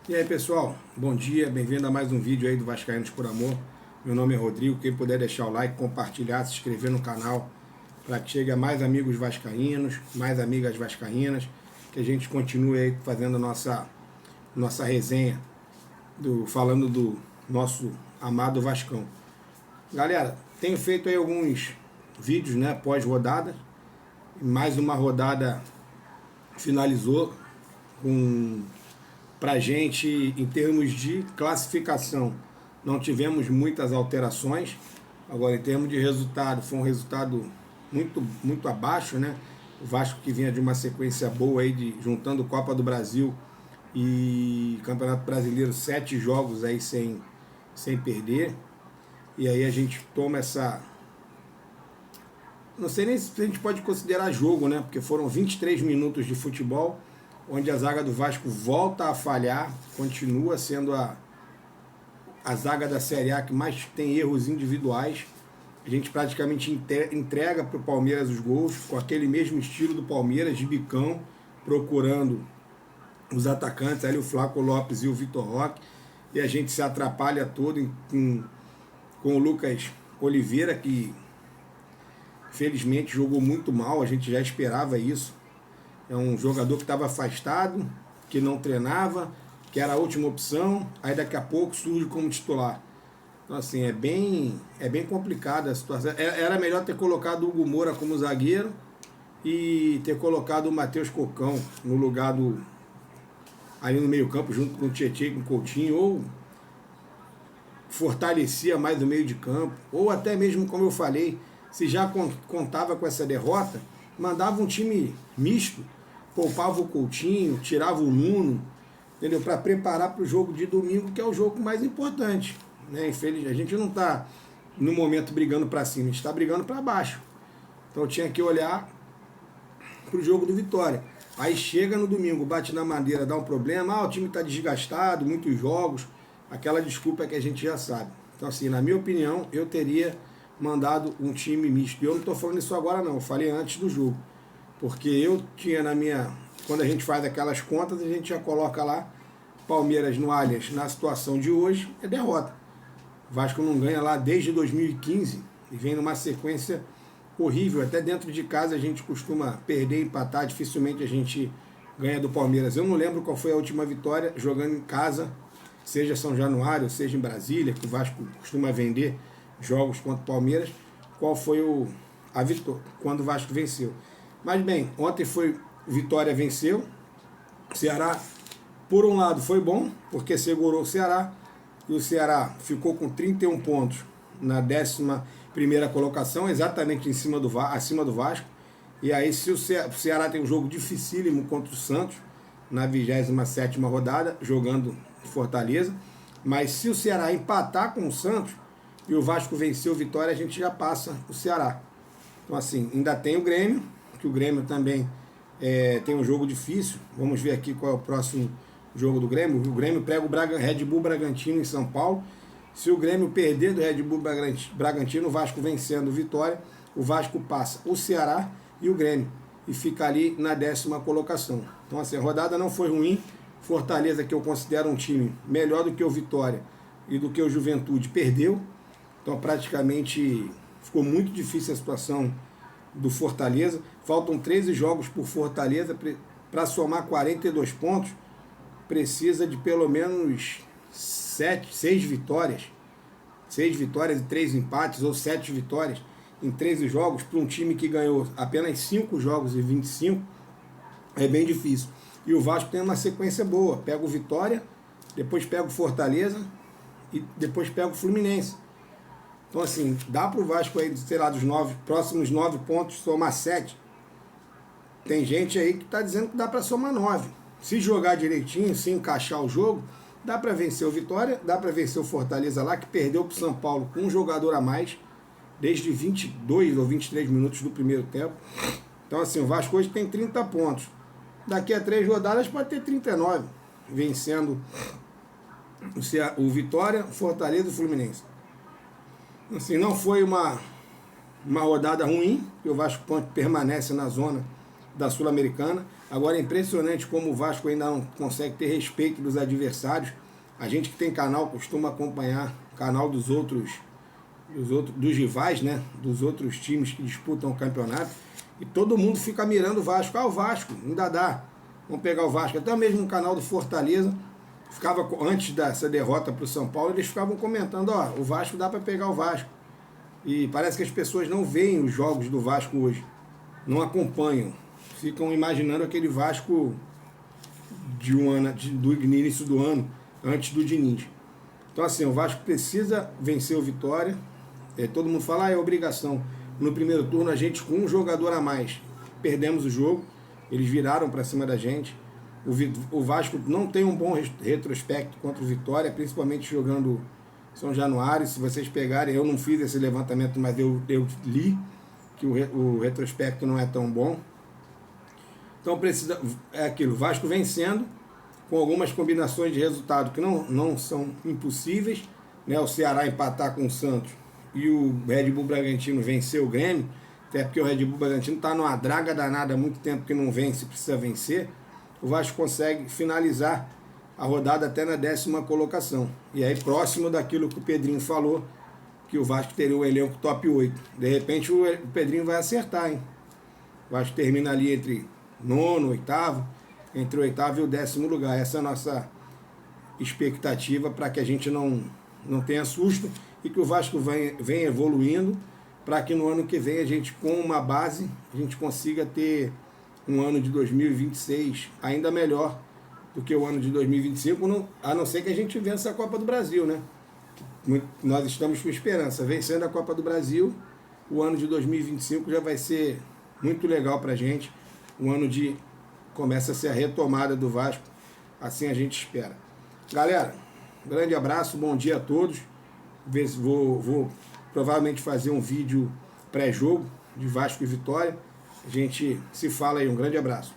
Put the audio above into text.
E aí pessoal, bom dia, bem-vindo a mais um vídeo aí do Vascaínos por Amor. Meu nome é Rodrigo, quem puder deixar o like, compartilhar, se inscrever no canal para que chegue a mais amigos vascaínos, mais amigas vascaínas, que a gente continue aí fazendo nossa resenha, falando do nosso amado Vascão. Galera, tenho feito aí alguns vídeos, né, pós-rodada, mais uma rodada finalizou com... Pra gente, em termos de classificação, não tivemos muitas alterações. Agora, em termos de resultado, foi um resultado muito abaixo, né? O Vasco, que vinha de uma sequência boa aí, juntando Copa do Brasil e Campeonato Brasileiro, 7 jogos aí sem perder. E aí a gente toma essa... Não sei nem se a gente pode considerar jogo, né? Porque foram 23 minutos de futebol, onde a zaga do Vasco volta a falhar, continua sendo a zaga da Série A que mais tem erros individuais. A gente praticamente entrega para o Palmeiras os gols, com aquele mesmo estilo do Palmeiras, de bicão, procurando os atacantes, ali o Flaco Lopes e o Vitor Roque, e a gente se atrapalha todo com o Lucas Oliveira, que felizmente jogou muito mal, a gente já esperava isso. É um jogador que estava afastado, que não treinava, que era a última opção, aí daqui a pouco surge como titular. Então assim, é bem complicada a situação. Era melhor ter colocado o Hugo Moura como zagueiro e ter colocado o Matheus Cocão no lugar ali no meio campo, junto com o Tietchan e com o Coutinho, ou fortalecia mais o meio de campo, ou até mesmo, como eu falei, se já contava com essa derrota, mandava um time misto, poupava o Coutinho, tirava o Nuno, entendeu? Para preparar para o jogo de domingo, que é o jogo mais importante, né? Infelizmente, a gente não está no momento brigando para cima, a gente está brigando para baixo. Então eu tinha que olhar para o jogo do Vitória. Aí chega no domingo, bate na madeira, dá um problema, o time está desgastado, muitos jogos, aquela desculpa que a gente já sabe. Então assim, na minha opinião, eu teria mandado um time misto. E eu não estou falando isso agora não, eu falei antes do jogo. Porque eu tinha quando a gente faz aquelas contas, a gente já coloca lá Palmeiras no Allianz na situação de hoje, é derrota. O Vasco não ganha lá desde 2015 e vem numa sequência horrível. Até dentro de casa a gente costuma perder, empatar, dificilmente a gente ganha do Palmeiras. Eu não lembro qual foi a última vitória jogando em casa, seja São Januário, seja em Brasília, que o Vasco costuma vender jogos contra o Palmeiras, qual foi a vitória, quando o Vasco venceu. Mas bem, ontem foi Vitória venceu, o Ceará, por um lado, foi bom, porque segurou o Ceará, e o Ceará ficou com 31 pontos na 11ª colocação, exatamente acima do Vasco. E aí, se o Ceará tem um jogo dificílimo contra o Santos, na 27ª rodada, jogando em Fortaleza, mas se o Ceará empatar com o Santos, e o Vasco venceu o Vitória, a gente já passa o Ceará. Então assim, ainda tem o Grêmio, que o Grêmio também tem um jogo difícil. Vamos ver aqui qual é o próximo jogo do Grêmio. O Grêmio pega o Red Bull Bragantino em São Paulo. Se o Grêmio perder do Red Bull Bragantino, o Vasco vencendo o Vitória, o Vasco passa o Ceará e o Grêmio, e fica ali na 10ª colocação. Então assim, a rodada não foi ruim. Fortaleza, que eu considero um time melhor do que o Vitória e do que o Juventude, perdeu. Então praticamente ficou muito difícil a situação do Fortaleza. Faltam 13 jogos por Fortaleza. Para somar 42 pontos, precisa de pelo menos 6 vitórias. 6 vitórias e 3 empates, ou 7 vitórias em 13 jogos, para um time que ganhou apenas 5 jogos e 25, é bem difícil. E o Vasco tem uma sequência boa. Pega o Vitória, depois pega o Fortaleza e depois pega o Fluminense. Então assim, dá para o Vasco aí, sei lá, dos próximos 9 pontos, somar 7. Tem gente aí que está dizendo que dá para somar 9. Se jogar direitinho, se encaixar o jogo, dá para vencer o Vitória, dá para vencer o Fortaleza lá, que perdeu para o São Paulo com um jogador a mais, desde 22 ou 23 minutos do primeiro tempo. Então assim, o Vasco hoje tem 30 pontos. Daqui a 3 rodadas pode ter 39, vencendo o Vitória, Fortaleza e o Fluminense. Assim, não foi uma rodada ruim, que o Vasco permanece na zona da Sul-Americana. Agora é impressionante como o Vasco ainda não consegue ter respeito dos adversários. A gente que tem canal costuma acompanhar o canal dos rivais, né? Dos outros times que disputam o campeonato. E todo mundo fica mirando o Vasco. Ah, o Vasco, ainda dá. Vamos pegar o Vasco. Até mesmo no canal do Fortaleza, ficava antes dessa derrota para o São Paulo, eles ficavam comentando, ó, o Vasco dá para pegar o Vasco. E parece que as pessoas não veem os jogos do Vasco hoje. Não acompanham. Ficam imaginando aquele Vasco de do início do ano, antes do Diniz. Então assim, o Vasco precisa vencer o Vitória. Todo mundo fala, é obrigação. No primeiro turno, a gente com um jogador a mais perdemos o jogo. Eles viraram para cima da gente. O Vasco não tem um bom retrospecto contra o Vitória, principalmente jogando São Januário. Se vocês pegarem, eu não fiz esse levantamento, mas eu li que o retrospecto não é tão bom. Então precisa, é aquilo, o Vasco vencendo, com algumas combinações de resultado que não são impossíveis, né? O Ceará empatar com o Santos e o Red Bull Bragantino vencer o Grêmio, até porque o Red Bull Bragantino está numa draga danada há muito tempo que não vence, precisa vencer. O Vasco consegue finalizar a rodada até na 10ª colocação. E aí próximo daquilo que o Pedrinho falou, que o Vasco teria o elenco top 8. De repente o Pedrinho vai acertar, hein? O Vasco termina ali entre 9º, 8º, entre o 8º e o 10º lugar. Essa é a nossa expectativa para que a gente não tenha susto e que o Vasco venha evoluindo para que no ano que vem a gente, com uma base, a gente consiga ter um ano de 2026 ainda melhor do que o ano de 2025, a não ser que a gente vença a Copa do Brasil, né? Nós estamos com esperança. Vencendo a Copa do Brasil, o ano de 2025 já vai ser muito legal para a gente. O ano começa a ser a retomada do Vasco, assim a gente espera. Galera, grande abraço, bom dia a todos. Vou provavelmente fazer um vídeo pré-jogo de Vasco e Vitória. A gente se fala aí, um grande abraço.